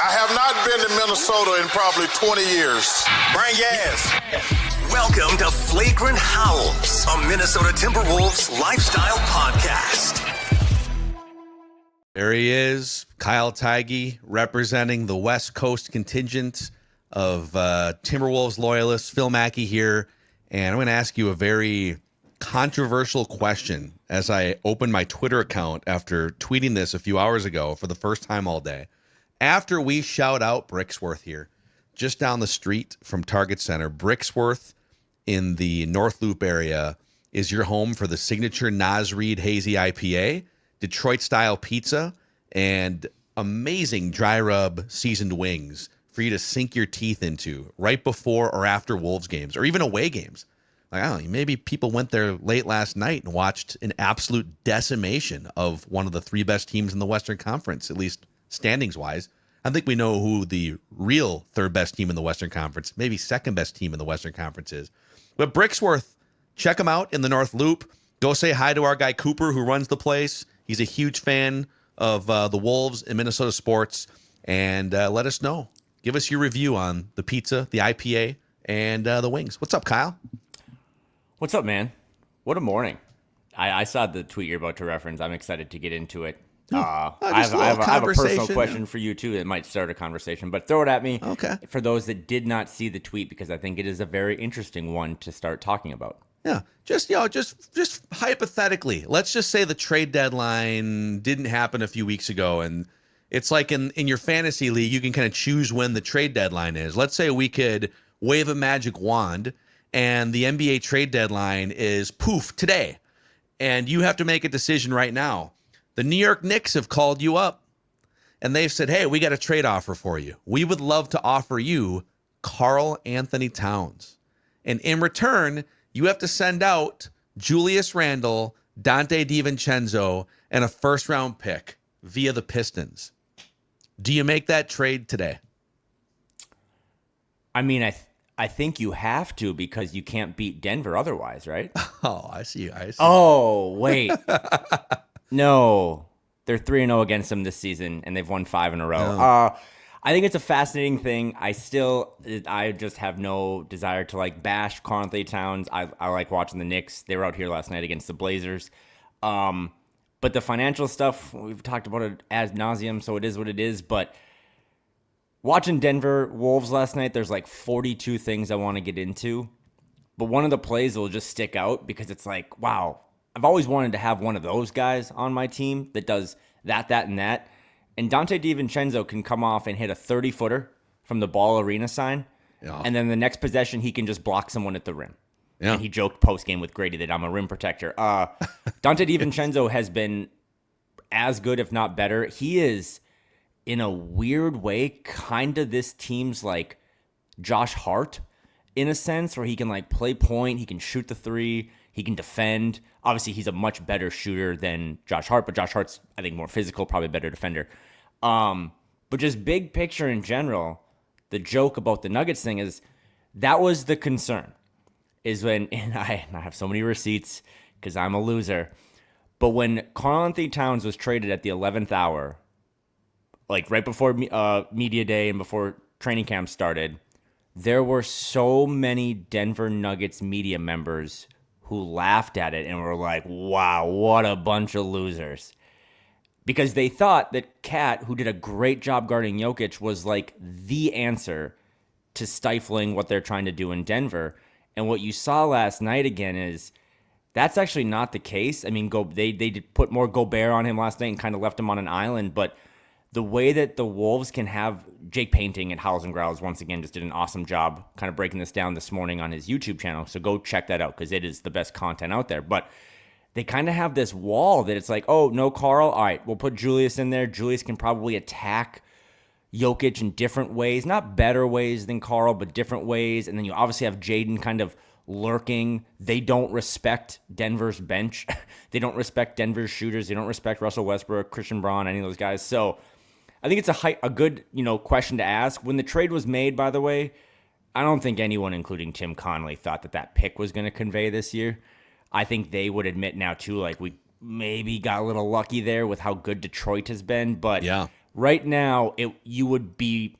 I have not been to Minnesota in probably 20 years. Bring your ass. Welcome to Flagrant Howls, a Minnesota Timberwolves lifestyle podcast. There he is, Kyle Theige, representing the West Coast contingent of Timberwolves loyalists. Phil Mackey here, and I'm going to ask you a very controversial question as I open my Twitter account after tweeting this a few hours ago for the first time all day. After we shout out Bricksworth here, just down the street from Target Center, Bricksworth in the North Loop area is your home for the signature Nas Reed Hazy IPA, Detroit-style pizza, and amazing dry rub seasoned wings for you to sink your teeth into right before or after Wolves games or even away games. Like, I don't know, maybe people went there late last night and watched an absolute decimation of one of the three best teams in the Western Conference, at least standings-wise. I think we know who the real third best team in the Western Conference, maybe second best team in the Western Conference is. But Bricksworth, check them out in the North Loop. Go say hi to our guy Cooper, who runs the place. He's a huge fan of the Wolves and Minnesota sports. And let us know. Give us your review on the pizza, the IPA, and the wings. What's up, Kyle? What's up, man? What a morning. I saw the tweet you're about to reference. I'm excited to get into it. I have a personal question for you, too, that might start a conversation, but throw it at me. Okay. For those that did not see the tweet, because I think it is a very interesting one to start talking about. Yeah, just hypothetically, let's just say the trade deadline didn't happen a few weeks ago, and it's like in your fantasy league, you can kind of choose when the trade deadline is. Let's say we could wave a magic wand, and the NBA trade deadline is poof today, and you have to make a decision right now. The New York Knicks have called you up, and they've said, hey, we got a trade offer for you. We would love to offer you Karl-Anthony Towns, and in return, you have to send out Julius Randle, Dante DiVincenzo, and a first-round pick via the Pistons. Do you make that trade today? I mean, I think you have to because you can't beat Denver otherwise, right? Oh, I see. Oh, wait. No. They're 3-0 against them this season, and they've won 5 in a row. Oh. I think it's a fascinating thing. I just have no desire to bash Karl-Anthony Towns. I like watching the Knicks. They were out here last night against the Blazers. But the financial stuff, we've talked about it ad nauseum, so it is what it is. But watching Denver Wolves last night, there's 42 things I want to get into. But one of the plays will just stick out because it's like, wow, I've always wanted to have one of those guys on my team that does that, and that. And Dante DiVincenzo can come off and hit a 30-footer from the ball arena sign. Yeah. And then the next possession, he can just block someone at the rim. Yeah. And he joked post-game with Grady that I'm a rim protector. Dante DiVincenzo has been as good, if not better. He is, in a weird way, kind of this team's Josh Hart in a sense, where he can play point, he can shoot the three, he can defend. Obviously, he's a much better shooter than Josh Hart, but Josh Hart's, I think, more physical, probably a better defender. But just big picture in general, the joke about the Nuggets thing is that was the concern. Is when, and I have so many receipts because I'm a loser, but when Karl-Anthony Towns was traded at the 11th hour, right before media day and before training camp started, there were so many Denver Nuggets media members who laughed at it and were like, wow, what a bunch of losers. Because they thought that Cat, who did a great job guarding Jokic, was the answer to stifling what they're trying to do in Denver. And what you saw last night again is that's actually not the case. I mean, they did put more Gobert on him last night and kind of left him on an island, but the way that the Wolves can have Jake Painting at Howls and Growls once again just did an awesome job kind of breaking this down this morning on his YouTube channel. So go check that out because it is the best content out there. But they kind of have this wall that it's like, oh, no Karl? All right, we'll put Julius in there. Julius can probably attack Jokic in different ways, not better ways than Karl, but different ways. And then you obviously have Jaden kind of lurking. They don't respect Denver's bench. They don't respect Denver's shooters. They don't respect Russell Westbrook, Christian Braun, any of those guys. So I think it's a good, question to ask. When the trade was made, by the way, I don't think anyone, including Tim Connolly, thought that pick was going to convey this year. I think they would admit now, too, we maybe got a little lucky there with how good Detroit has been. But yeah, right now, you would be,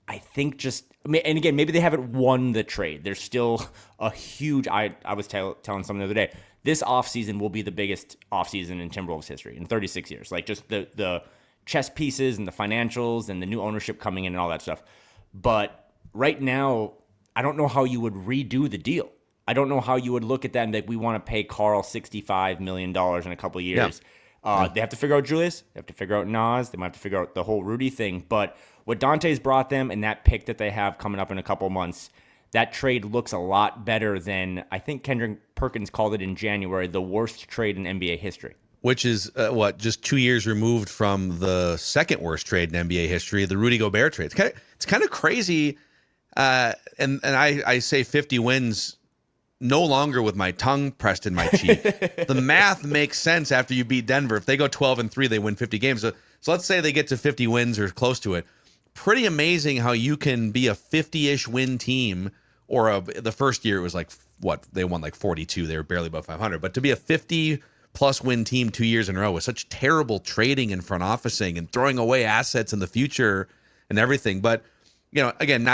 I think, and again, maybe they haven't won the trade. There's still a huge, I was telling someone the other day, this offseason will be the biggest offseason in Timberwolves history in 36 years. Like just the chess pieces and the financials and the new ownership coming in and all that stuff. But right now, I don't know how you would redo the deal. I don't know how you would look at that and be like, we want to pay Karl $65 million in a couple of years. Yeah. They have to figure out Julius. They have to figure out Nas. They might have to figure out the whole Rudy thing. But what Dante's brought them and that pick that they have coming up in a couple of months, that trade looks a lot better than, I think Kendrick Perkins called it in January, the worst trade in NBA history. Which is, just 2 years removed from the second worst trade in NBA history, the Rudy Gobert trade. It's kind of crazy. And I say 50 wins no longer with my tongue pressed in my cheek. The math makes sense after you beat Denver. If they go 12-3, they win 50 games. So let's say they get to 50 wins or close to it. Pretty amazing how you can be a 50-ish win team, or the first year it was like, they won like 42. They were barely above 500. But to be a 50-plus win team 2 years in a row with such terrible trading and front officing and throwing away assets in the future and everything. But, again,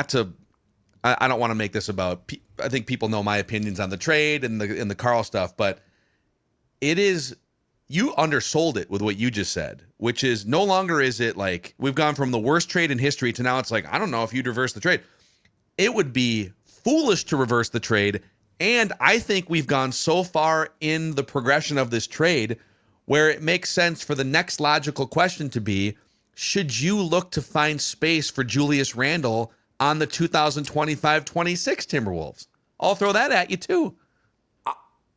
I don't want to make this about, I think people know my opinions on the trade and the Karl stuff, but you undersold it with what you just said, which is no longer is it like we've gone from the worst trade in history to now it's like, I don't know if you'd reverse the trade. It would be foolish to reverse the trade. And I think we've gone so far in the progression of this trade where it makes sense for the next logical question to be, should you look to find space for Julius Randle on the 2025-26 Timberwolves? I'll throw that at you too.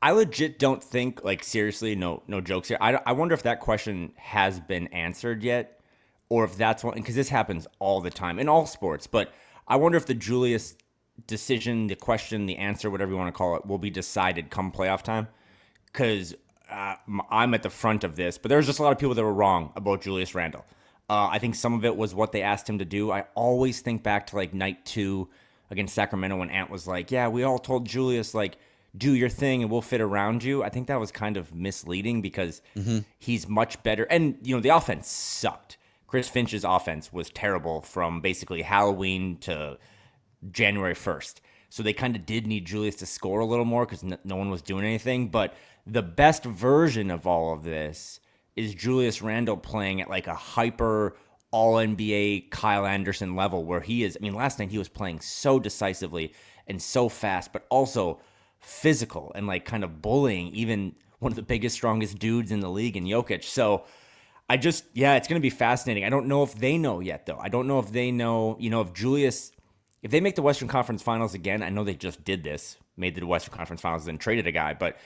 I legit don't think, like, seriously, no jokes here. I wonder if that question has been answered yet, or if that's one, because this happens all the time in all sports. But I wonder if the Julius decision, the question, the answer, whatever you want to call it, will be decided come playoff time. Because I'm at the front of this, but there's just a lot of people that were wrong about Julius Randle. I think some of it was what they asked him to do. I always think back to like night 2 against Sacramento when Ant was like, yeah, we all told Julius, like, do your thing and we'll fit around you. I think that was kind of misleading because he's much better. And, the offense sucked. Chris Finch's offense was terrible from basically Halloween to January 1st. So they kind of did need Julius to score a little more because no one was doing anything. But the best version of all of this is Julius Randle playing at like a hyper all-NBA Kyle Anderson level where he is. I mean, last night he was playing so decisively and so fast, but also physical and like kind of bullying even one of the biggest, strongest dudes in the league in Jokic. So it's going to be fascinating. I don't know if they know yet, though. I don't know if they know, if they make the Western Conference Finals again, I know they just did this, made the Western Conference Finals and traded a guy, but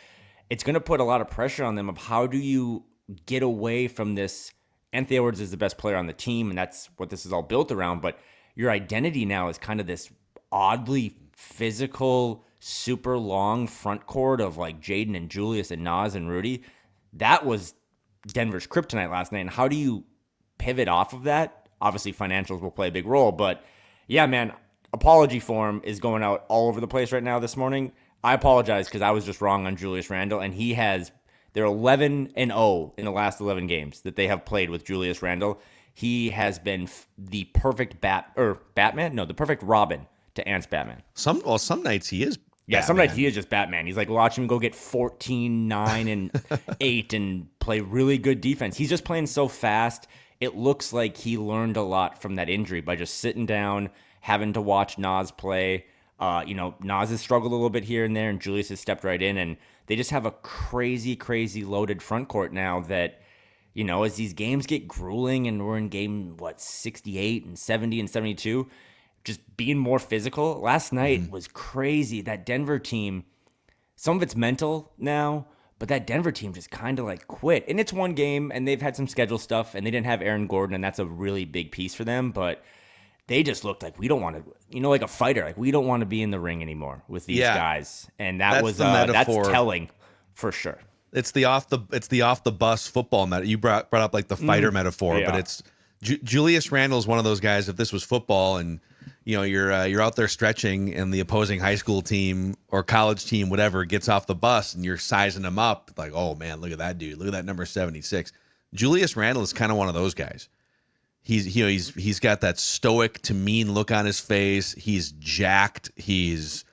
it's going to put a lot of pressure on them of how do you get away from this. Anthony Edwards is the best player on the team, and that's what this is all built around. But your identity now is kind of this oddly physical, super long front court of like Jaden and Julius and Nas and Rudy. That was Denver's kryptonite last night. And how do you pivot off of that? Obviously, financials will play a big role. But yeah, man, apology form is going out all over the place right now this morning. I apologize because I was just wrong on Julius Randle, and they're 11-0 in the last 11 games that they have played with Julius Randle. He has been the perfect Batman? No, the perfect Robin to Ant's Batman. Some nights he is Batman. Yeah, some nights he is just Batman. He's like, watch him go get 14, 9, and 8 and play really good defense. He's just playing so fast. It looks like he learned a lot from that injury by just sitting down, having to watch Nas play. Nas has struggled a little bit here and there, and Julius has stepped right in, and they just have a crazy, crazy loaded front court now that, as these games get grueling and we're in game, 68 and 70 and 72, just being more physical. Last night was crazy. That Denver team, some of it's mental now, but that Denver team just kind of like quit. And it's one game, and they've had some schedule stuff, and they didn't have Aaron Gordon, and that's a really big piece for them, but they just looked like we don't want to, like a fighter. Like we don't want to be in the ring anymore with these guys, and that's telling for sure. It's the off the bus football metaphor. You brought up like the fighter metaphor, but it's Julius Randle is one of those guys. If this was football, and you're out there stretching, and the opposing high school team or college team, whatever, gets off the bus, and you're sizing him up, like, oh man, look at that dude, look at that number 76. Julius Randle is kind of one of those guys. He's got that stoic to mean look on his face. He's jacked. He's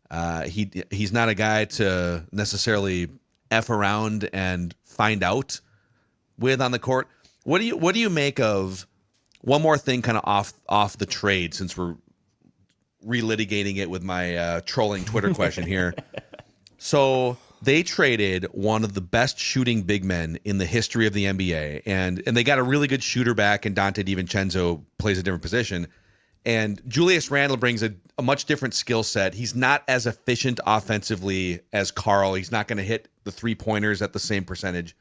not a guy to necessarily F around and find out with on the court. What do you make of one more thing kind of off the trade, since we're relitigating it with my trolling Twitter question here. So they traded one of the best shooting big men in the history of the NBA, and they got a really good shooter back, and Dante DiVincenzo plays a different position. And Julius Randle brings a much different skill set. He's not as efficient offensively as Karl. He's not going to hit the three-pointers at the same percentage.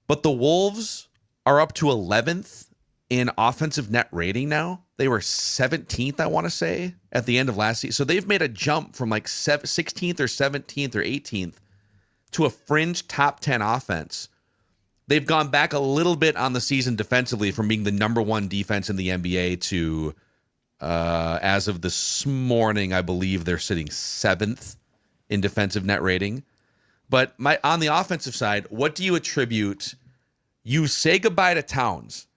But the Wolves are up to 11th in offensive net rating now. They were 17th, I want to say, at the end of last season. So they've made a jump from like 16th or 17th or 18th to a fringe top 10 offense. They've gone back a little bit on the season defensively from being the number one defense in the NBA to, as of this morning, I believe they're sitting 7th in defensive net rating. But on the offensive side, what do you attribute? You say goodbye to Towns,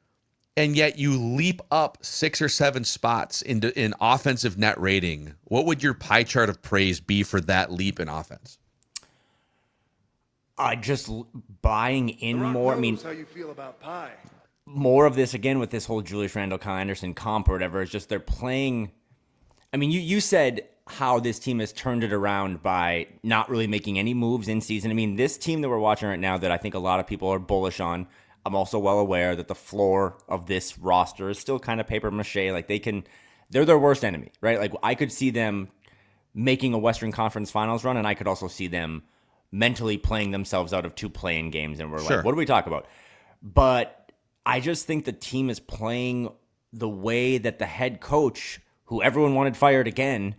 and yet you leap up 6 or 7 spots in offensive net rating. What would your pie chart of praise be for that leap in offense? Just buying in more. I mean, how you feel about pie. More of this again with this whole Julius Randle, Kyle Anderson comp or whatever. Is just they're playing. I mean, you said how this team has turned it around by not really making any moves in season. I mean, this team that we're watching right now that I think a lot of people are bullish on. I'm also well aware that the floor of this roster is still kind of paper mache. Like they're their worst enemy, right? Like I could see them making a Western Conference Finals run, and I could also see them mentally playing themselves out of 2 play-in games, and we're Sure. like, what do we talk about? But I just think the team is playing the way that the head coach, who everyone wanted fired again,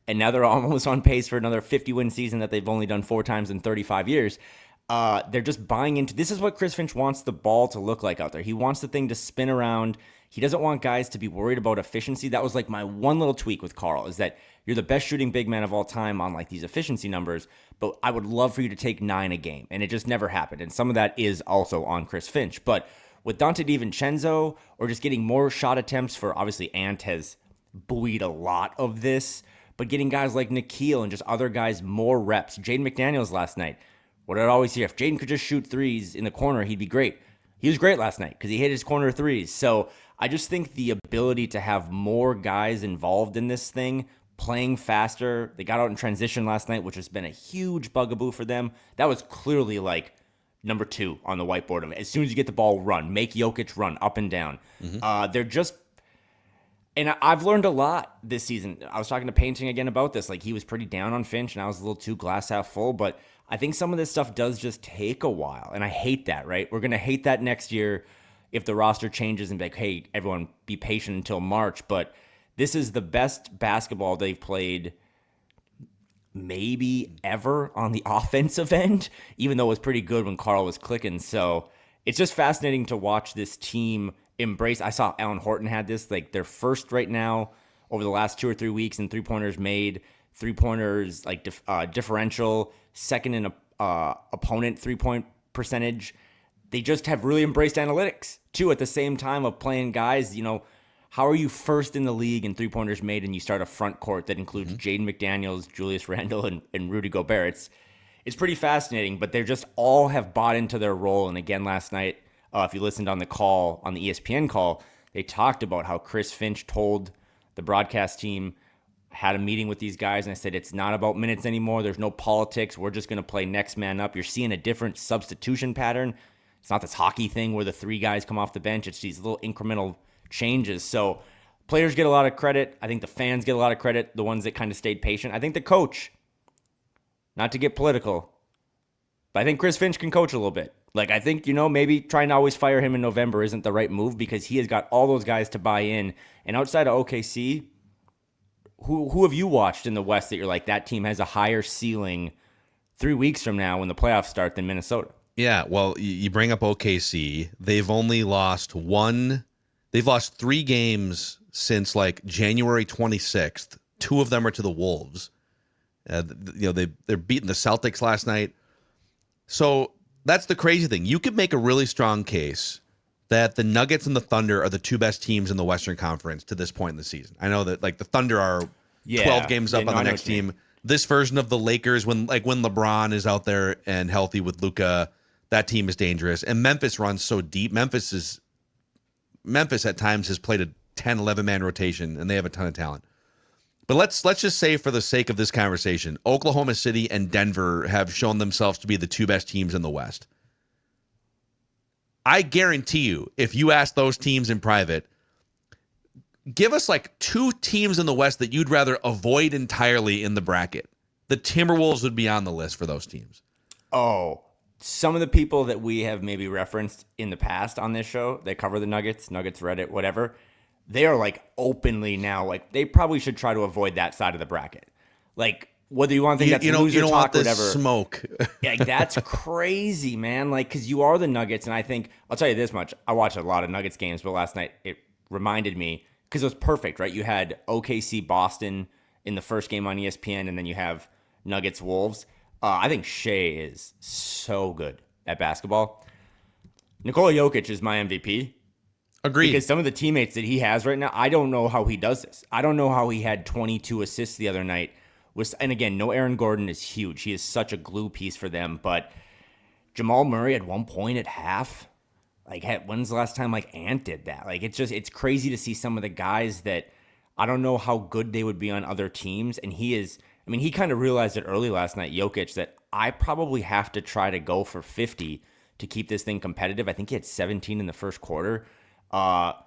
and now they're almost on pace for another 50-win season that they've only done 4 times in 35 years. They're just buying into this is what Chris Finch wants the ball to look like out there. He wants the thing to spin around. He doesn't want guys to be worried about efficiency. That was like my one little tweak with Karl, is that you're the best shooting big man of all time on like these efficiency numbers, but I would love for you to take 9 a game. And it just never happened. And some of that is also on Chris Finch. But with Dante DiVincenzo, or just getting more shot attempts for, obviously Ant has buoyed a lot of this, but getting guys like Nikhil and just other guys more reps. Jaden McDaniels last night. What did I always hear? If Jaden could just shoot threes in the corner, he'd be great. He was great last night because he hit his corner threes. So I just think the ability to have more guys involved in this thing, playing faster. They got out in transition last night, which has been a huge bugaboo for them. That was clearly like number 2 on the whiteboard. As soon as you get the ball, run. Make Jokic run up and down. They're just... And I've learned a lot this season. I was talking to Painting again about this. Like, he was pretty down on Finch, and I was a little too glass half full. But I think some of this stuff does just take a while. And I hate that, right? We're going to hate that next year if the roster changes and be like, hey, everyone be patient until March. But this is the best basketball they've played maybe ever on the offensive end, even though it was pretty good when Karl was clicking. So it's just fascinating to watch this team embrace. I saw Alan Horton had this, like they're first right now over the last 2 or 3 weeks in 3-pointers made, 3-pointers like differential, second in opponent 3-point percentage. They just have really embraced analytics too at the same time of playing guys. You know, how are you first in the league in 3-pointers made and you start a front court that includes Jaden McDaniels, Julius Randle, and Rudy Gobert? It's pretty fascinating, but they just all have bought into their role. And again, last night, if you listened on the call, on the ESPN call, they talked about how Chris Finch told the broadcast team, had a meeting with these guys, and I said, it's not about minutes anymore. There's no politics. We're just going to play next man up. You're seeing a different substitution pattern. It's not this hockey thing where the 3 guys come off the bench. It's these little incremental changes. So players get a lot of credit. I think the fans get a lot of credit, the ones that kind of stayed patient. I think the coach, not to get political, but I think Chris Finch can coach a little bit. Like, I think, maybe trying to always fire him in November isn't the right move because he has got all those guys to buy in. And outside of OKC, who have you watched in the West that you're like, that team has a higher ceiling 3 weeks from now when the playoffs start than Minnesota? Yeah, well, you bring up OKC. They've only lost They've lost 3 games since like January 26th. 2 of them are to the Wolves. They're beating the Celtics last night. So that's the crazy thing. You could make a really strong case that the Nuggets and the Thunder are the two best teams in the Western Conference to this point in the season. I know that like the Thunder are 12 games up on the next team. This version of the Lakers, when LeBron is out there and healthy with Luka, that team is dangerous. And Memphis runs so deep. Memphis at times has played a 10, 11-man rotation, and they have a ton of talent. But let's just say, for the sake of this conversation, Oklahoma City and Denver have shown themselves to be the two best teams in the West. I guarantee you, if you ask those teams in private, give us like two teams in the West that you'd rather avoid entirely in the bracket. The Timberwolves would be on the list for those teams. Oh, some of the people that we have maybe referenced in the past on this show that cover the Nuggets Reddit, whatever, they are like openly now, like they probably should try to avoid that side of the bracket. Like, whether you want to think that's loser talk or whatever. Smoke. Like, that's crazy, man. Like, because you are the Nuggets, and I think, I'll tell you this much. I watched a lot of Nuggets games, but last night it reminded me, because it was perfect, right? You had OKC Boston in the first game on ESPN, and then you have Nuggets Wolves. I think Shea is so good at basketball. Nikola Jokic is my MVP. Agreed. Because some of the teammates that he has right now, I don't know how he does this. I don't know how he had 22 assists the other night. And again, no Aaron Gordon is huge. He is such a glue piece for them. But Jamal Murray at one point at half, like, when's the last time like Ant did that? Like, it's crazy to see some of the guys that I don't know how good they would be on other teams. And he kind of realized it early last night, Jokic, that I probably have to try to go for 50 to keep this thing competitive. I think he had 17 in the first quarter.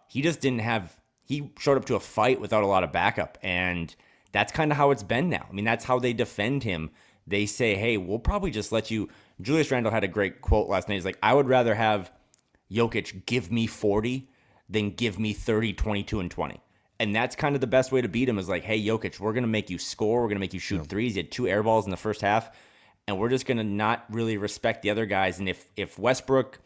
He just didn't have, he showed up to a fight without a lot of backup, and that's kind of how it's been now. I mean, that's how they defend him. They say, hey, we'll probably just let you. Julius Randle had a great quote last night. He's like, I would rather have Jokic give me 40 than give me 30, 22, and 20. And that's kind of the best way to beat him, is like, hey, Jokic, we're going to make you score. We're going to make you shoot threes. You had 2 air balls in the first half, and we're just going to not really respect the other guys. And if Westbrook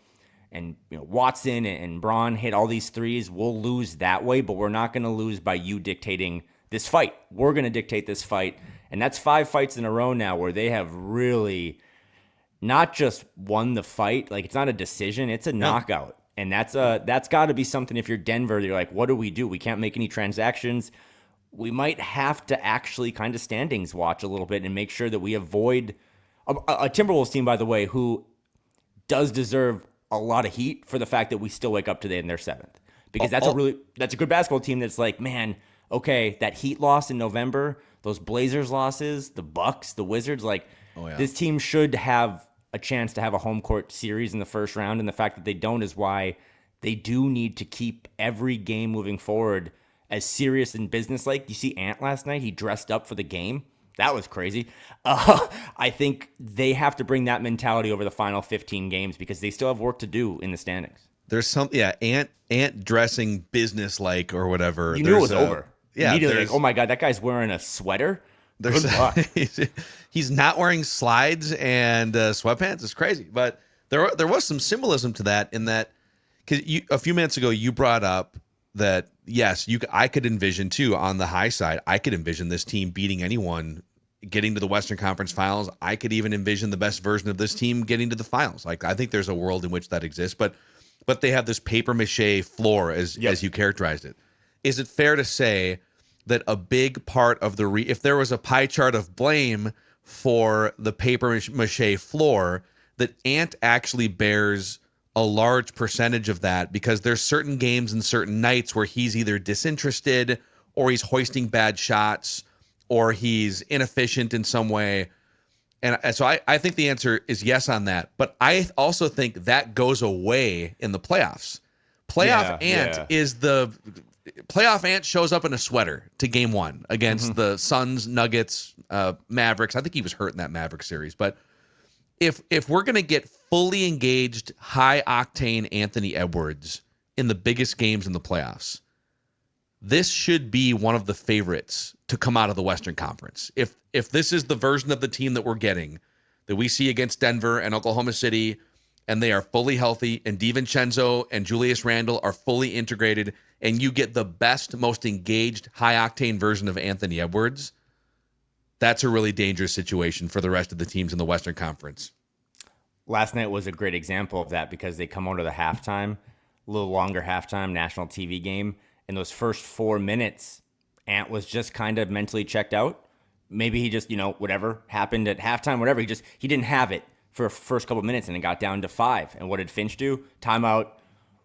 and Watson and Braun hit all these threes, we'll lose that way, but we're not going to lose by you dictating this fight. We're going to dictate this fight. And that's 5 fights in a row now where they have really not just won the fight. Like, it's not a decision, it's a knockout. And that's got to be something. If you're Denver, you're like, what do? We can't make any transactions. We might have to actually kind of standings watch a little bit and make sure that we avoid a Timberwolves team, by the way, who does deserve a lot of heat for the fact that we still wake up today and they're 7th. Because that's a good basketball team that's like, man, okay, that Heat loss in November, those Blazers losses, the Bucks, the Wizards, like, this team should have a chance to have a home court series in the first round, and the fact that they don't is why they do need to keep every game moving forward as serious and business-like. You see Ant last night, he dressed up for the game. That was crazy. I think they have to bring that mentality over the final 15 games because they still have work to do in the standings. There's some, Ant dressing business-like or whatever. You knew it was over. Yeah, immediately, like, oh my God, that guy's wearing a sweater? Good luck. He's not wearing slides and sweatpants. It's crazy. But there was some symbolism to that, in that, because a few minutes ago you brought up that, yes, I could envision too, on the high side, I could envision this team beating anyone, getting to the Western Conference Finals. I could even envision the best version of this team getting to the finals. Like, I think there's a world in which that exists, but they have this paper mache floor, as you characterized it. Is it fair to say that a big part of if there was a pie chart of blame for the paper mache floor, that Ant actually bears a large percentage of that, because there's certain games and certain nights where he's either disinterested, or he's hoisting bad shots, or he's inefficient in some way. And so I think the answer is yes on that. But I also think that goes away in the playoffs. Playoff Ant shows up in a sweater to game 1 against the Suns, Nuggets, Mavericks. I think he was hurt in that Mavericks series. But if we're going to get fully engaged, high-octane Anthony Edwards in the biggest games in the playoffs, this should be one of the favorites to come out of the Western Conference. If this is the version of the team that we're getting, that we see against Denver and Oklahoma City, and they are fully healthy, and DiVincenzo and Julius Randle are fully integrated, and you get the best, most engaged, high-octane version of Anthony Edwards, that's a really dangerous situation for the rest of the teams in the Western Conference. Last night was a great example of that, because they come out of the halftime a little longer halftime national TV game. In those first 4 minutes, Ant was just kind of mentally checked out. Maybe he just, whatever happened at halftime, whatever. He didn't have it for the first couple of minutes, and it got down to 5. And what did Finch do? Timeout.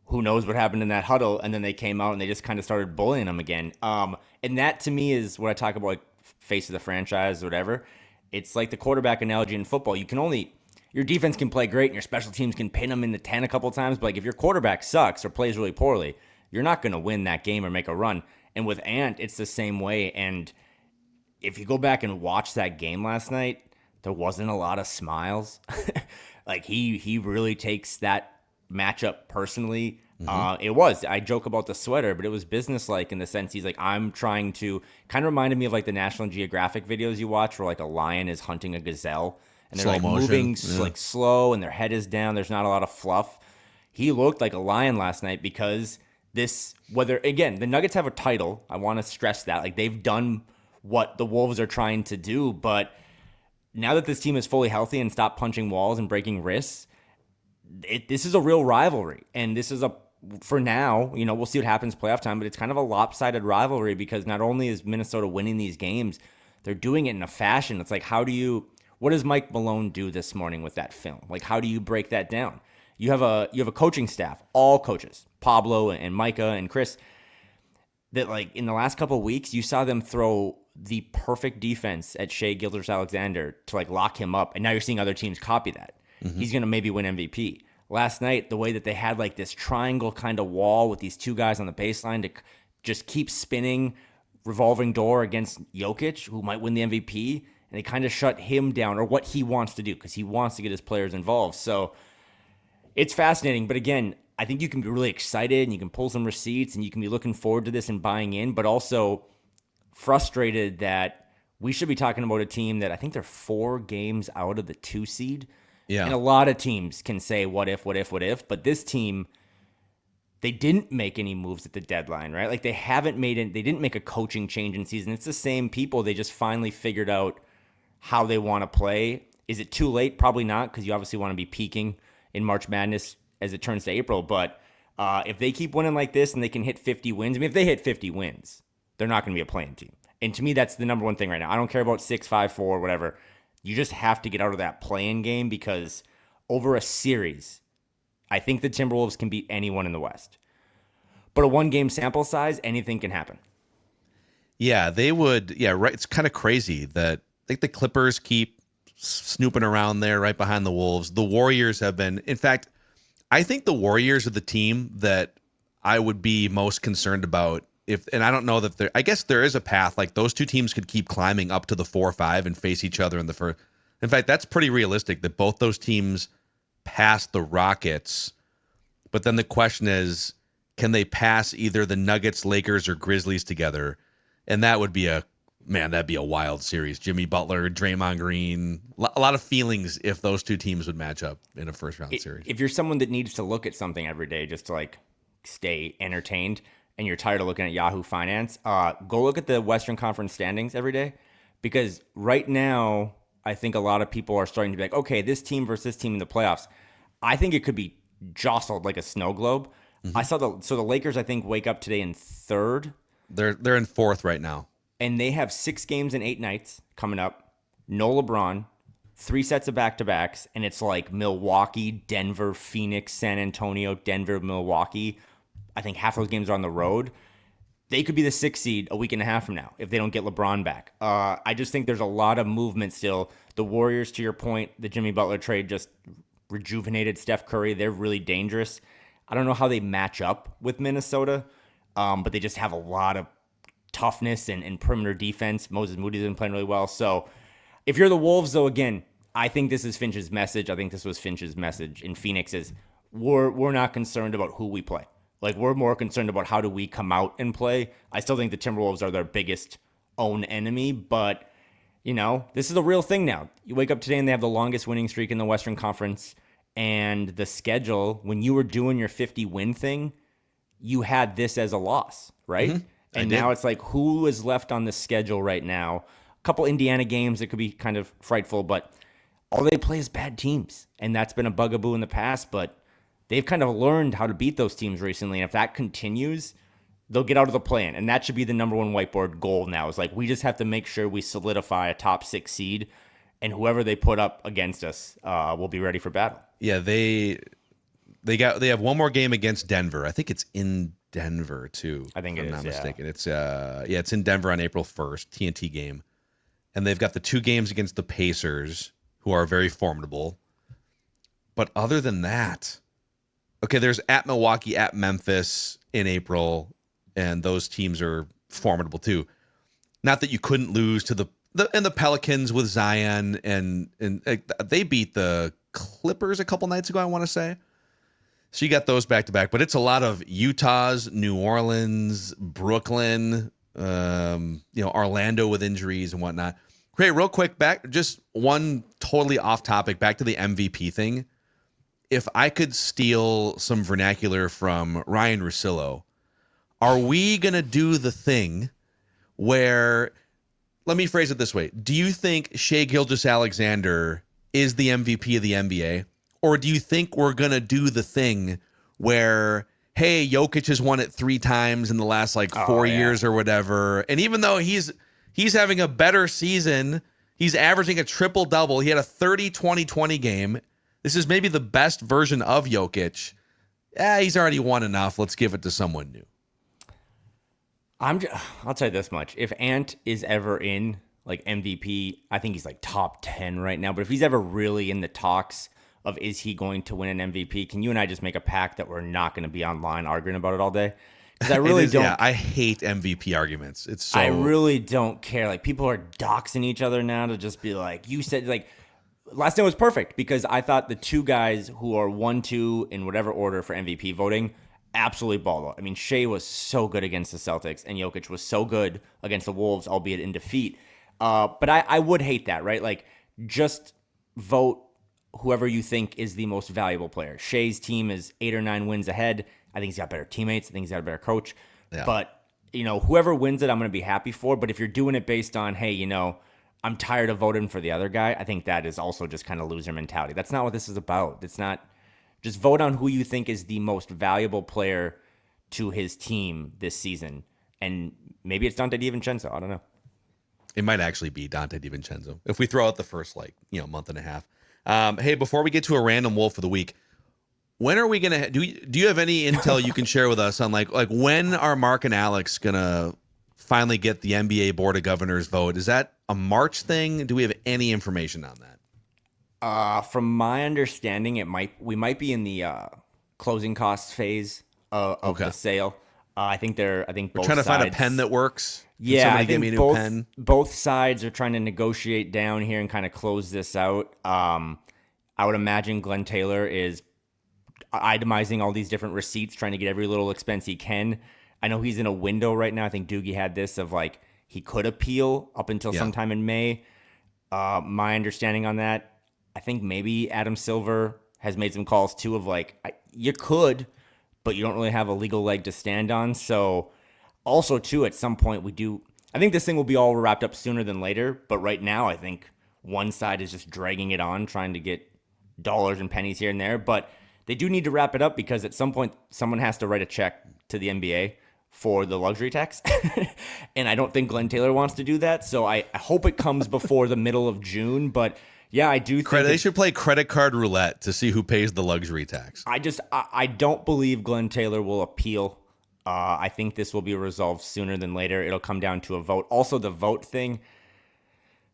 Who knows what happened in that huddle? And then they came out and they just kind of started bullying him again. And that to me is what I talk about, like face of the franchise or whatever. It's like the quarterback analogy in football. Your defense can play great and your special teams can pin them in the 10 a couple times. But like if your quarterback sucks or plays really poorly, you're not going to win that game or make a run. And with Ant, it's the same way. And if you go back and watch that game last night, there wasn't a lot of smiles. Like he really takes that matchup personally. I joke about the sweater, but it was businesslike in the sense he's like, I'm trying to, kind of reminded me of like the National Geographic videos you watch where like a lion is hunting a gazelle and they're Slow like motion. moving Yeah. like slow and their head is down. There's not a lot of fluff. He looked like a lion last night because the Nuggets have a title. I want to stress that. Like they've done what the Wolves are trying to do, but now that this team is fully healthy and stopped punching walls and breaking wrists, this is a real rivalry. And this is for now, we'll see what happens playoff time, but it's kind of a lopsided rivalry because not only is Minnesota winning these games, they're doing it in a fashion. It's like, what does Mike Malone do this morning with that film? Like, how do you break that down? You have a coaching staff, all coaches, Pablo and Micah and Chris, that like in the last couple of weeks, you saw them throw the perfect defense at Shai Gilgeous-Alexander to like lock him up. And now you're seeing other teams copy that. He's going to maybe win MVP. Last night, the way that they had like this triangle kind of wall with these two guys on the baseline to just keep spinning, revolving door against Jokic, who might win the MVP, and they kind of shut him down or what he wants to do because he wants to get his players involved. So it's fascinating. But again, I think you can be really excited and you can pull some receipts and you can be looking forward to this and buying in, but also frustrated that we should be talking about a team that I think they're 4 games out of the 2 seed. Yeah. And a lot of teams can say, what if, but this team, they didn't make any moves at the deadline, right? Like they didn't make a coaching change in season. It's the same people. They just finally figured out how they want to play. Is it too late? Probably not, because you obviously want to be peaking in March Madness as it turns to April. But if they keep winning like this and they can hit 50 wins, if they hit 50 wins, they're not going to be a playing team. And to me, that's the number one thing right now. I don't care about 6, 5, 4, whatever. You just have to get out of that play-in game because over a series, I think the Timberwolves can beat anyone in the West. But a 1-game sample size, anything can happen. Yeah, they would. Yeah, right. It's kind of crazy that like the Clippers keep snooping around there right behind the Wolves. The Warriors have been, in fact, I think the Warriors are the team that I would be most concerned about. And I don't know that I guess there is a path. Like those two teams could keep climbing up to the 4-5 and face each other in the first. In fact, that's pretty realistic that both those teams pass the Rockets. But then the question is, can they pass either the Nuggets, Lakers, or Grizzlies together? And that would be that'd be a wild series. Jimmy Butler, Draymond Green, a lot of feelings if those two teams would match up in a first round series. If you're someone that needs to look at something every day just to like stay entertained, and you're tired of looking at Yahoo Finance, go look at the Western Conference standings every day. Because right now, I think a lot of people are starting to be like, okay, this team versus this team in the playoffs. I think it could be jostled like a snow globe. I saw the Lakers, I think, wake up today in 3rd. They're in 4th right now. And they have 6 games in 8 nights coming up. No LeBron, 3 sets of back-to-backs, and it's like Milwaukee, Denver, Phoenix, San Antonio, Denver, Milwaukee. I think half those games are on the road. They could be the 6th seed a week and a half from now if they don't get LeBron back. I just think there's a lot of movement still. The Warriors, to your point, the Jimmy Butler trade just rejuvenated Steph Curry. They're really dangerous. I don't know how they match up with Minnesota, but they just have a lot of toughness and perimeter defense. Moses Moody's been playing really well. So if you're the Wolves, though, again, I think this is Finch's message. I think this was Finch's message in Phoenix is we're not concerned about who we play. Like, we're more concerned about how do we come out and play. I still think the Timberwolves are their biggest own enemy, but, this is a real thing now. You wake up today and they have the longest winning streak in the Western Conference, and the schedule, when you were doing your 50-win thing, you had this as a loss, right? Mm-hmm. And now it's like, who is left on the schedule right now? A couple Indiana games that could be kind of frightful, but all they play is bad teams, and that's been a bugaboo in the past, but they've kind of learned how to beat those teams recently. And if that continues, they'll get out of the play-in. And that should be the number one whiteboard goal now, is like, we just have to make sure we solidify a top 6 seed, and whoever they put up against us will be ready for battle. Yeah, they have one more game against Denver. I think it's in Denver too. I think if it I'm is, not yeah. mistaken. It's in Denver on April 1st, TNT game. And they've got the 2 games against the Pacers, who are very formidable. But other than that, okay, there's at Milwaukee, at Memphis in April, and those teams are formidable too. Not that you couldn't lose to the Pelicans with Zion, and they beat the Clippers a couple nights ago, I want to say. So you got those back to back, but it's a lot of Utah's, New Orleans, Brooklyn, Orlando with injuries and whatnot. Great, real quick, back just one totally off topic, back to the MVP thing. If I could steal some vernacular from Ryan Russillo, are we gonna do the thing where? Let me phrase it this way: do you think Shai Gilgeous-Alexander is the MVP of the NBA? Or do you think we're going to do the thing where, hey, Jokic has won it 3 times in the last 4 years or whatever. And even though he's having a better season, he's averaging a triple-double. He had a 30-20-20 game. This is maybe the best version of Jokic. He's already won enough. Let's give it to someone new. I'll tell you this much. If Ant is ever in MVP, I think he's top 10 right now. But if he's ever really in the talks of is he going to win an MVP, can you and I just make a pact that we're not going to be online arguing about it all day? Because I really don't. Yeah, I hate MVP arguments. It's so. I really don't care. People are doxing each other now to just be like, you said, last night was perfect because I thought the 2 guys who are 1, 2 in whatever order for MVP voting absolutely balled out. I mean, Shai was so good against the Celtics and Jokic was so good against the Wolves, albeit in defeat. But I would hate that, right? Just vote whoever you think is the most valuable player. Shai's team is 8 or 9 wins ahead. I think he's got better teammates. I think he's got a better coach. Yeah. But, whoever wins it, I'm going to be happy for. But if you're doing it based on, hey, I'm tired of voting for the other guy, I think that is also just kind of loser mentality. That's not what this is about. It's not just vote on who you think is the most valuable player to his team this season. And maybe it's Dante DiVincenzo. I don't know. It might actually be Dante DiVincenzo if we throw out the first month and a half. Hey, before we get to a random Wolf of the week, when are we gonna do you have any intel you can share with us on when are Mark and Alex gonna finally get the NBA Board of Governors vote? Is that a March thing? Do we have any information on that? From my understanding, we might be in the closing costs phase of the sale. I think we're both trying to sides, find a pen that works. Yeah, I give think me a new pen? both sides are trying to negotiate down here and kind of close this out. I would imagine Glenn Taylor is itemizing all these different receipts, trying to get every little expense he can. I know he's in a window right now. I think Doogie had this of he could appeal up until sometime in May. My understanding on that, I think maybe Adam Silver has made some calls too of you could, but you don't really have a legal leg to stand on. So also too, at some point I think this thing will be all wrapped up sooner than later. But right now, I think one side is just dragging it on, trying to get dollars and pennies here and there. But they do need to wrap it up because at some point, someone has to write a check to the NBA for the luxury tax. And I don't think Glenn Taylor wants to do that. So I hope it comes before the middle of June. But yeah, I do think they should play credit card roulette to see who pays the luxury tax. I don't believe Glenn Taylor will appeal. I think this will be resolved sooner than later. It'll come down to a vote. Also, the vote thing,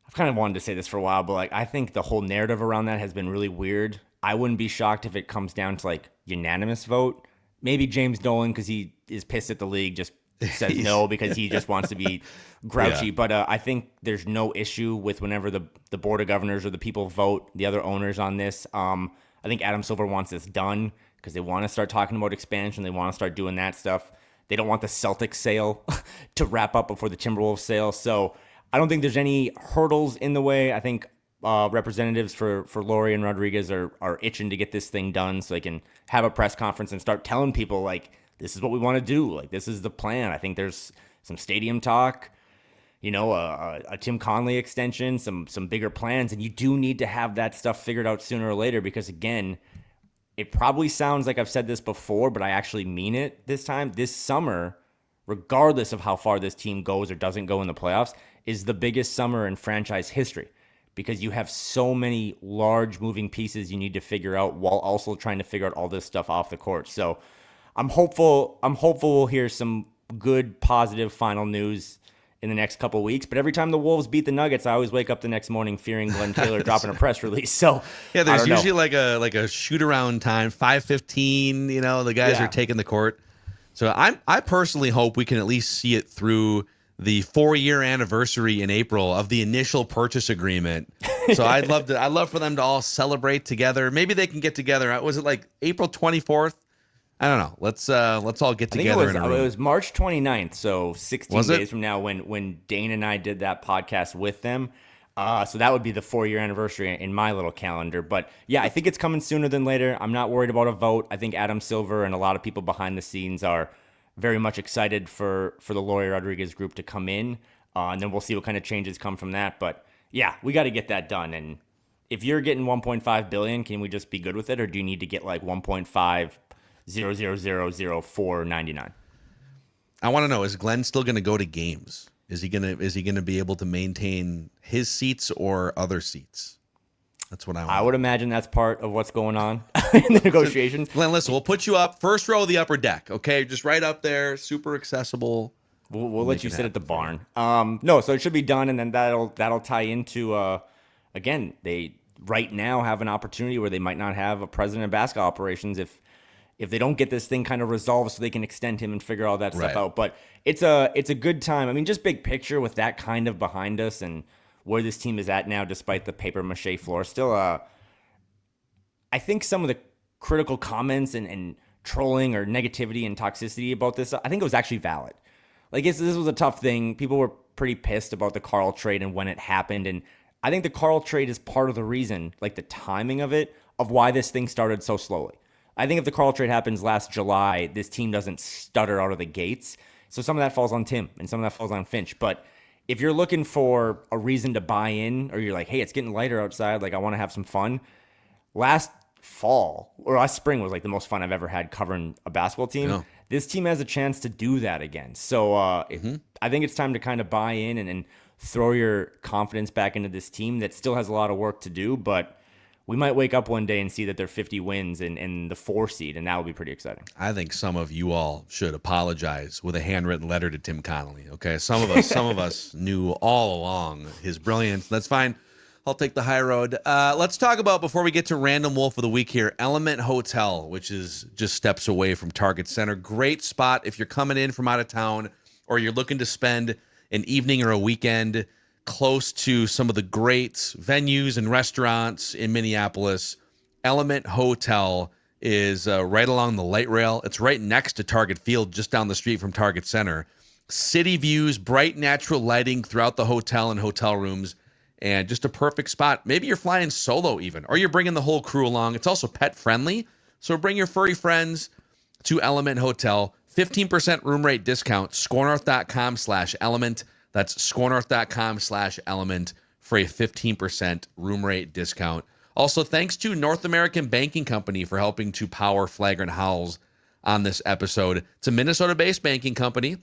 I've kind of wanted to say this for a while, but I think the whole narrative around that has been really weird. I wouldn't be shocked if it comes down to unanimous vote. Maybe James Dolan, because he is pissed at the league, just says no because he just wants to be grouchy. Yeah. But I think there's no issue with whenever the Board of Governors or the people vote, the other owners on this. I think Adam Silver wants this done because they want to start talking about expansion. They want to start doing that stuff. They don't want the Celtics sale to wrap up before the Timberwolves sale. So I don't think there's any hurdles in the way. I think representatives for Laurie and Rodriguez are itching to get this thing done so they can have a press conference and start telling people, this is what we want to do. This is the plan. I think there's some stadium talk, a Tim Conley extension, some bigger plans. And you do need to have that stuff figured out sooner or later because, again, it probably sounds like I've said this before, but I actually mean it this time. This summer, regardless of how far this team goes or doesn't go in the playoffs, is the biggest summer in franchise history because you have so many large moving pieces you need to figure out while also trying to figure out all this stuff off the court. So I'm hopeful we'll hear some good, positive final news in the next couple of weeks. But every time the Wolves beat the Nuggets, I always wake up the next morning fearing Glenn Taylor dropping a press release. So yeah, there's usually like a shoot around time, 5:15. The guys are taking the court. So I personally hope we can at least see it through the 4-year anniversary in April of the initial purchase agreement. So I'd love for them to all celebrate together. Maybe they can get together. Was it like April 24th? I don't know. Let's all get together in a room. It was March 29th, so 16 days from now when Dane and I did that podcast with them. So that would be the 4-year anniversary in my little calendar. But yeah, I think it's coming sooner than later. I'm not worried about a vote. I think Adam Silver and a lot of people behind the scenes are very much excited for the Laurie Rodriguez group to come in. And then we'll see what kind of changes come from that. But yeah, we got to get that done. And if you're getting $1.5 billion, can we just be good with it? Or do you need to get like 1.5000499? I want to know, is Glenn still going to go to games? Is he gonna be able to maintain his seats or other seats? That's what I want. I would imagine that's part of what's going on in the negotiations. Glenn, listen, we'll put you up first row of the upper deck, okay? Just right up there, super accessible. We'll let you sit at the barn. No, so it should be done, and then that'll tie into again, they right now have an opportunity where they might not have a president of basketball operations if they don't get this thing kind of resolved so they can extend him and figure all that stuff out. But it's a good time. I mean, just big picture with that kind of behind us and where this team is at now, despite the paper mache floor. Still, I think some of the critical comments and trolling or negativity and toxicity about this, I think it was actually valid. Like, this was a tough thing. People were pretty pissed about the Karl trade and when it happened. And I think the Karl trade is part of the reason, like the timing of it, of why this thing started so slowly. I think if the Karl trade happens last July, this team doesn't stutter out of the gates. So some of that falls on Tim and some of that falls on Finch. But if you're looking for a reason to buy in, or you're like, hey, it's getting lighter outside, like I want to have some fun. Last spring was like the most fun I've ever had covering a basketball team. Yeah. This team has a chance to do that again. So I think it's time to kind of buy in and throw your confidence back into this team that still has a lot of work to do, but we might wake up one day and see that they're 50 wins in the 4 seed, and that would be pretty exciting. I think some of you all should apologize with a handwritten letter to Tim Connolly. Okay, some of us knew all along his brilliance. That's fine. I'll take the high road. Let's talk about, before we get to Random Wolf of the Week here, Element Hotel, which is just steps away from Target Center. Great spot if you're coming in from out of town or you're looking to spend an evening or a weekend close to some of the great venues and restaurants in Minneapolis. Element Hotel is right along the light rail. It's right next to Target Field, just down the street from Target Center. City views, bright natural lighting throughout the hotel and hotel rooms, and just a perfect spot. Maybe you're flying solo even, or you're bringing the whole crew along. It's also pet friendly, so bring your furry friends to Element Hotel. 15% room rate discount, scorenorth.com/element. That's scorenorth.com/element for a 15% room rate discount. Also, thanks to North American Banking Company for helping to power Flagrant Howls on this episode. It's a Minnesota-based banking company.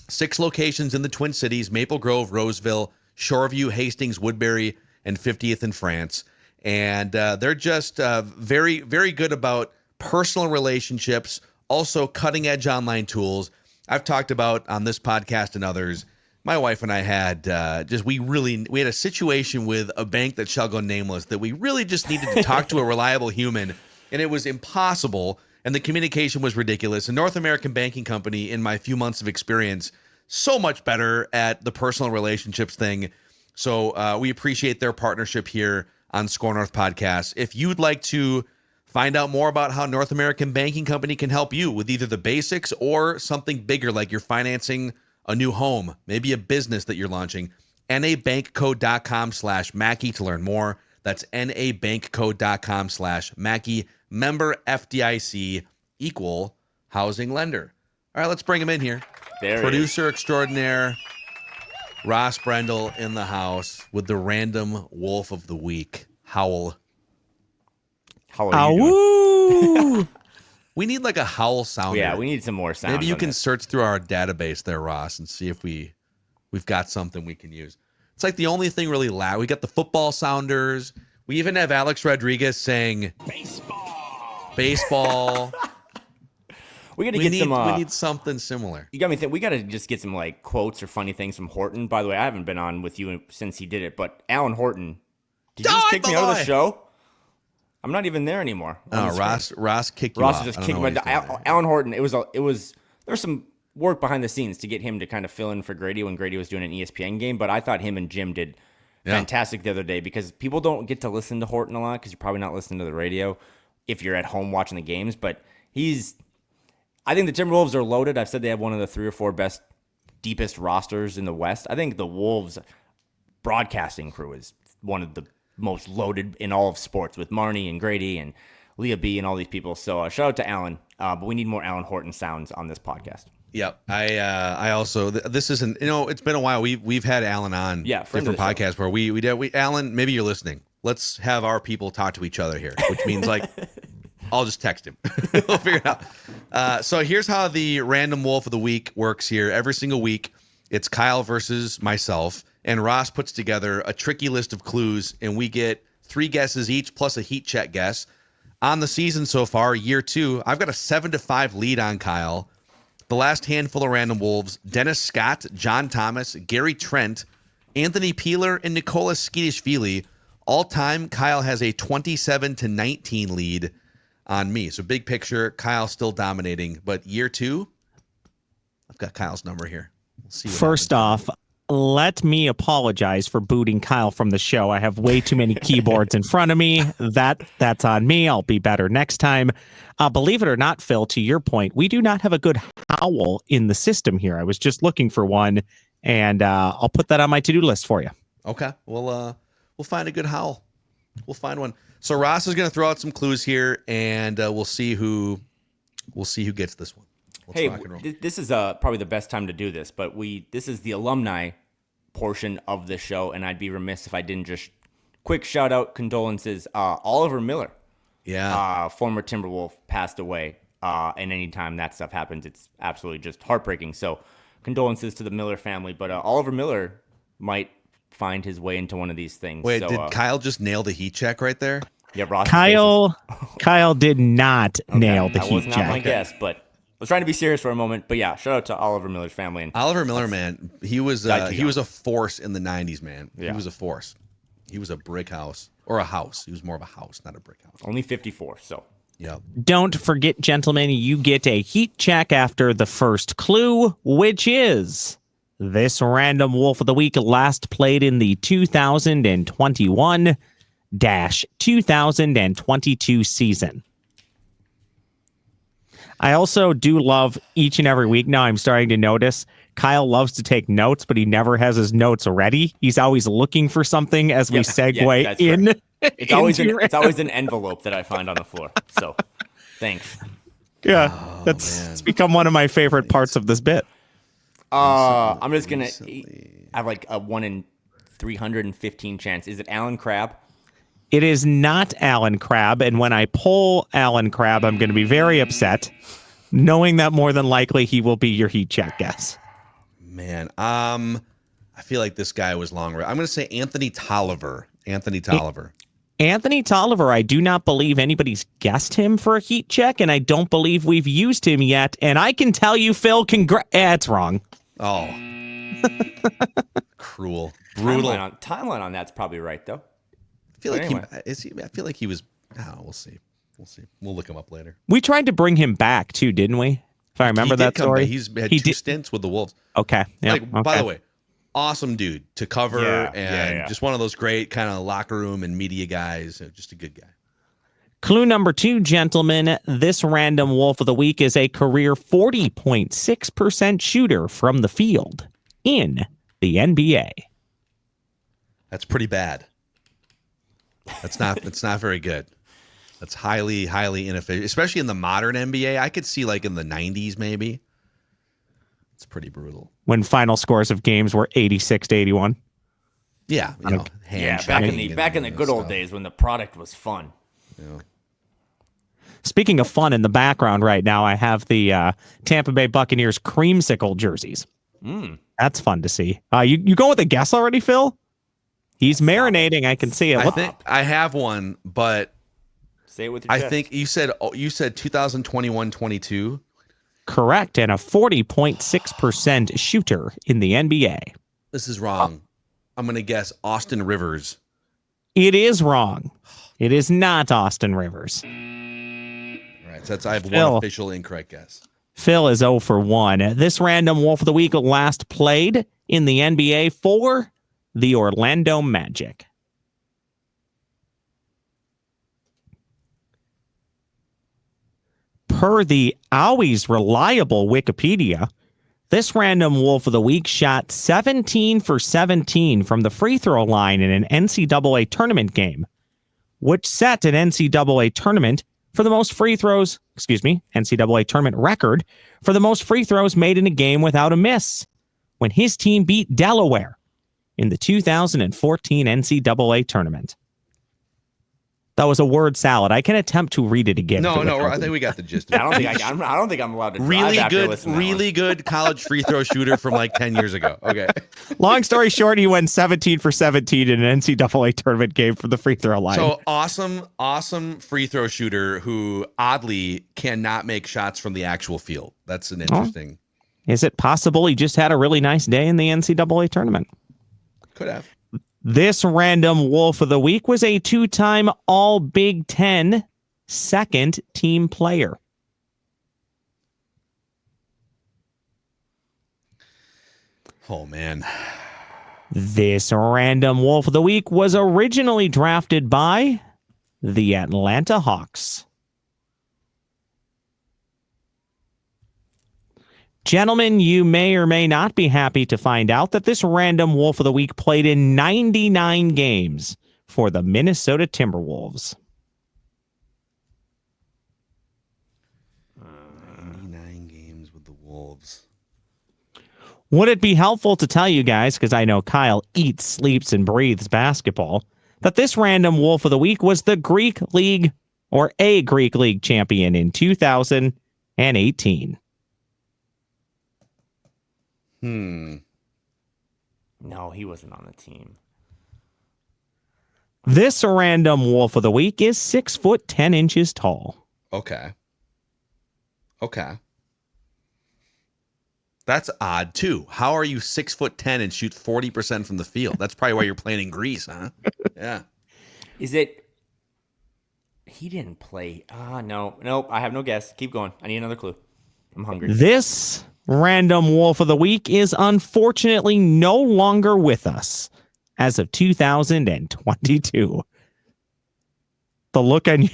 6 locations in the Twin Cities: Maple Grove, Roseville, Shoreview, Hastings, Woodbury, and 50th in France. And they're just very, very good about personal relationships, also cutting-edge online tools. I've talked about on this podcast and others, my wife and I had we had a situation with a bank that shall go nameless that we really just needed to talk to a reliable human, and it was impossible, and the communication was ridiculous. And North American Banking Company, in my few months of experience, so much better at the personal relationships thing. So we appreciate their partnership here on Score North Podcast. If you'd like to find out more about how North American Banking Company can help you with either the basics or something bigger, like you're financing a new home, maybe a business that you're launching, nabankco.com/Mackey to learn more. That's nabankco.com/Mackey, member FDIC, equal housing lender. All right, let's bring him in here. Producer extraordinaire, Ross Brendel in the house with the Random Wolf of the Week, Howl. How are you doing? Woo! We need like a howl sounder. Yeah, we need some more sound. Maybe you can search through our database there, Ross, and see if we've got something we can use. It's like the only thing really loud. We got the football sounders. We even have Alex Rodriguez saying baseball. We got to get some. We need something similar. You got me thinking. We got to just get some like quotes or funny things from Horton. By the way, I haven't been on with you since he did it, but Alan Horton, did you just kick me out of the show? I'm not even there anymore. Oh, Ross kicked you Ross off. just kicked me. Alan Horton. There's some work behind the scenes to get him to kind of fill in for Grady when Grady was doing an ESPN game, but I thought him and Jim did fantastic the other day because people don't get to listen to Horton a lot because you're probably not listening to the radio if you're at home watching the games, but I think the Timberwolves are loaded. I've said they have one of the 3 or 4 best, deepest rosters in the West. I think the Wolves broadcasting crew is one of the most loaded in all of sports with Marnie and Grady and Leah B and all these people. So shout out to Alan, but we need more Alan Horton sounds on this podcast. Yep. I also this isn't, it's been a while. We've had Alan on different podcasts where we did Alan, maybe you're listening. Let's have our people talk to each other here, which means like I'll just text him. We'll figure it out. So here's how the random wolf of the week works here. Every single week, it's Kyle versus myself, and Ross puts together a tricky list of clues, and we get 3 guesses each plus a heat check guess. On the season so far, year 2, I've got a 7-5 lead on Kyle. The last handful of random wolves: Dennis Scott, John Thomas, Gary Trent, Anthony Peeler, and Nicola Skidishvili. All time, Kyle has a 27-19 lead on me. So big picture, Kyle still dominating, but year 2, I've got Kyle's number here. We'll see. First off, let me apologize for booting Kyle from the show. I have way too many keyboards in front of me. That's on me. I'll be better next time. Believe it or not, Phil, to your point, we do not have a good howl in the system here. I was just looking for one, and I'll put that on my to-do list for you. Okay. We'll find a good howl. We'll find one. So Ross is going to throw out some clues here, and we'll see who gets this one. Let's rock and roll. This is probably the best time to do this, but this is the alumni portion of the show, and I'd be remiss if I didn't just quick shout out condolences. Oliver Miller, former Timberwolf, passed away, and anytime that stuff happens, it's absolutely just heartbreaking. So condolences to the Miller family, but Oliver Miller might find his way into one of these things. Wait, did Kyle just nail the heat check right there? Yeah, Ross. Kyle did not nail the heat check. That was not my guess, but I was trying to be serious for a moment. But yeah, shout out to Oliver Miller's family. And Oliver Miller, man, he was a force in the 90s, man. Yeah. He was a force. He was a brick house or a house. He was more of a house, not a brick house. Only 54, so. Yep. Don't forget, gentlemen, you get a heat check after the first clue, which is this random wolf of the week last played in the 2021-2022 season. I also do love each and every week now. I'm starting to notice Kyle loves to take notes, but he never has his notes ready. He's always looking for something as we segue in. Right. It's always an envelope that I find on the floor. So thanks. Yeah, it's become one of my favorite parts of this bit. I'm just going to have like a 1 in 315 chance. Is it Alan Crabb? It is not Alan Crabb, and when I pull Alan Crabb, I'm going to be very upset, knowing that more than likely he will be your heat check guess. Man, I feel like this guy was long. I'm going to say Anthony Tolliver. Anthony Tolliver, I do not believe anybody's guessed him for a heat check, and I don't believe we've used him yet. And I can tell you, Phil, it's wrong. Oh. Cruel. Brutal. Timeline on that's probably right, though. I feel like he was. Oh, we'll see. We'll look him up later. We tried to bring him back too, didn't we? If I remember that story. He's had 2 stints with the Wolves. Okay. Yeah. By the way, awesome dude to cover and just one of those great kind of locker room and media guys. Just a good guy. Clue number 2, gentlemen. This random wolf of the week is a career 40.6% shooter from the field in the NBA. That's pretty bad. That's not very good. That's highly inefficient, especially in the modern NBA. I could see like in the 90s maybe. It's pretty brutal. When final scores of games were 86-81. Yeah, back in the good old days when the product was fun. Yeah. Speaking of fun in the background right now, I have the Tampa Bay Buccaneers creamsicle jerseys. That's fun to see. You going with a guess already, Phil? He's marinating. I can see it. I think I have one, but say it with your chest. I think you said 2021-22. Correct, and a 40.6% shooter in the NBA. This is wrong. I'm going to guess Austin Rivers. It is wrong. It is not Austin Rivers. All right, so I have Phil. one official incorrect guess. Phil is 0 for 1. This random Wolf of the Week last played in the NBA for the Orlando Magic. Per the always reliable Wikipedia, this random Wolf of the Week shot 17 for 17 from the free throw line in an NCAA tournament game, which set an NCAA tournament for the most free throws, NCAA tournament record for the most free throws made in a game without a miss when his team beat Delaware in the 2014 NCAA tournament. That was a word salad. I can attempt to read it again. No, I think we got the gist of it. I don't think I'm allowed to drive Really after good, listening to that really good college free throw shooter from like 10 years ago. Okay. Long story short, he went 17 for 17 in an NCAA tournament game from the free throw line. So awesome free throw shooter who oddly cannot make shots from the actual field. That's an interesting. Is it possible he just had a really nice day in the NCAA tournament? Could have. This random Wolf of the Week was a 2-time All Big Ten second team player. Oh, man. This random Wolf of the Week was originally drafted by the Atlanta Hawks. Gentlemen, you may or may not be happy to find out that this random Wolf of the Week played in 99 games for the Minnesota Timberwolves. 99 games with the Wolves. Would it be helpful to tell you guys, because I know Kyle eats, sleeps, and breathes basketball, that this random Wolf of the Week was the Greek League or a Greek League champion in 2018? No, he wasn't on the team. This random Wolf of the Week is 6 foot 10 inches tall. Okay. That's odd too. How are you 6'10" and shoot 40% from the field? That's probably why you're playing in Greece, huh? Yeah. Is it? He didn't play. No. I have no guess. Keep going. I need another clue. I'm hungry. This random Wolf of the Week is unfortunately no longer with us as of 2022. The look on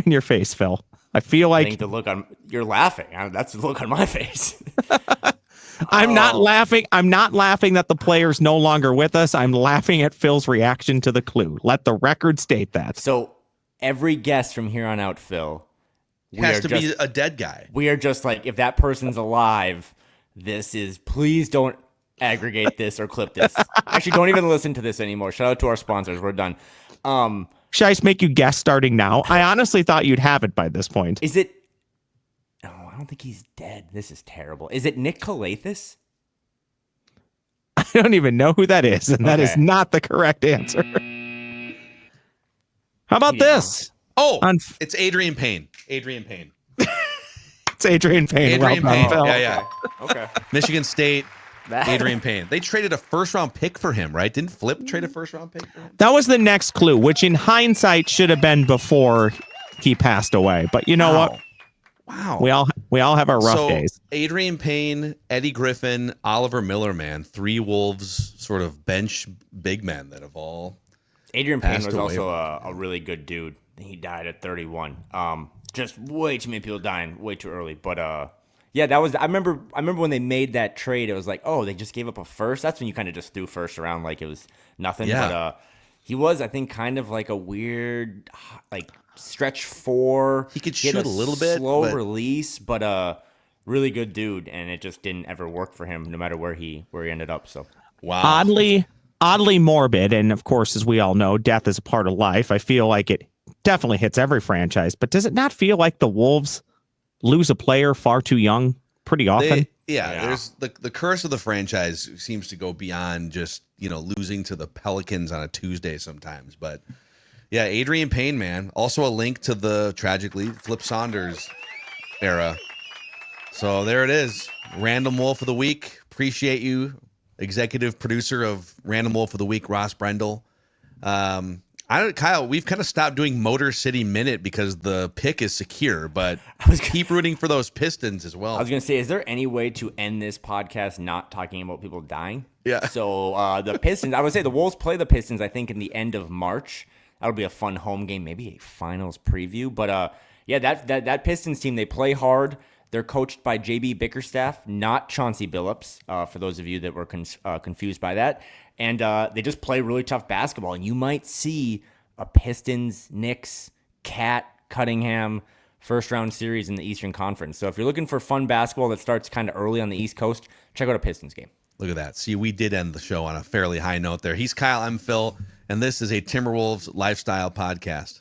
your face, Phil. I feel like I think the look on you're laughing. That's the look on my face. I'm not laughing. I'm not laughing that the player's no longer with us. I'm laughing at Phil's reaction to the clue. Let the record state that. So every guess from here on out, Phil, Has to be a dead guy. We are just like, if that person's alive, please don't aggregate this or clip this. Actually, don't even listen to this anymore. Shout out to our sponsors. We're done. Should I just make you guess starting now? I honestly thought you'd have it by this point. Is it? No, I don't think he's dead. This is terrible. Is it Nick Calathis? I don't even know who that is, and that is not the correct answer. How about this? It's Adrian Payne. It's Adrian Payne. Adrian Payne. Phil. Yeah. Okay. Michigan State. Adrian Payne. They traded a first-round pick for him, right? Didn't Flip trade a first-round pick for him? That was the next clue, which in hindsight should have been before he passed away. But you know what? Wow. We all have our rough days. Adrian Payne, Eddie Griffin, Oliver Miller, man. 3 Wolves sort of bench big men that have all Adrian Payne was away. also a really good dude. He died at 31. Just way too many people dying way too early. But yeah, that was. I remember when they made that trade. It was like, oh, they just gave up a first. That's when you kind of just threw first around like it was nothing. Yeah. But he was, I think, kind of like a weird, like stretch 4. He could had shoot a little bit, slow but release, but really good dude, and it just didn't ever work for him, no matter where he ended up. So wow. Oddly morbid, and of course, as we all know, death is a part of life. I feel like it definitely hits every franchise, but does it not feel like the Wolves lose a player far too young pretty often? There's the curse of the franchise seems to go beyond just, losing to the Pelicans on a Tuesday sometimes. But yeah, Adrian Payne, man. Also a link to the tragically Flip Saunders era. So there it is. Random Wolf of the Week. Appreciate you. Executive producer of Random Wolf of the Week, Ross Brendel. Kyle, we've kind of stopped doing Motor City Minute because the pick is secure, but keep rooting for those Pistons as well. I was going to say, is there any way to end this podcast not talking about people dying? Yeah. So the Pistons, I would say the Wolves play the Pistons, I think, in the end of March. That'll be a fun home game, maybe a finals preview. But that Pistons team, they play hard. They're coached by JB Bickerstaff, not Chauncey Billups, for those of you that were confused by that. And they just play really tough basketball. And you might see a Pistons, Knicks, Cat, Cunningham first-round series in the Eastern Conference. So if you're looking for fun basketball that starts kind of early on the East Coast, check out a Pistons game. Look at that. See, we did end the show on a fairly high note there. He's Kyle, I'm Phil, and this is a Timberwolves lifestyle podcast.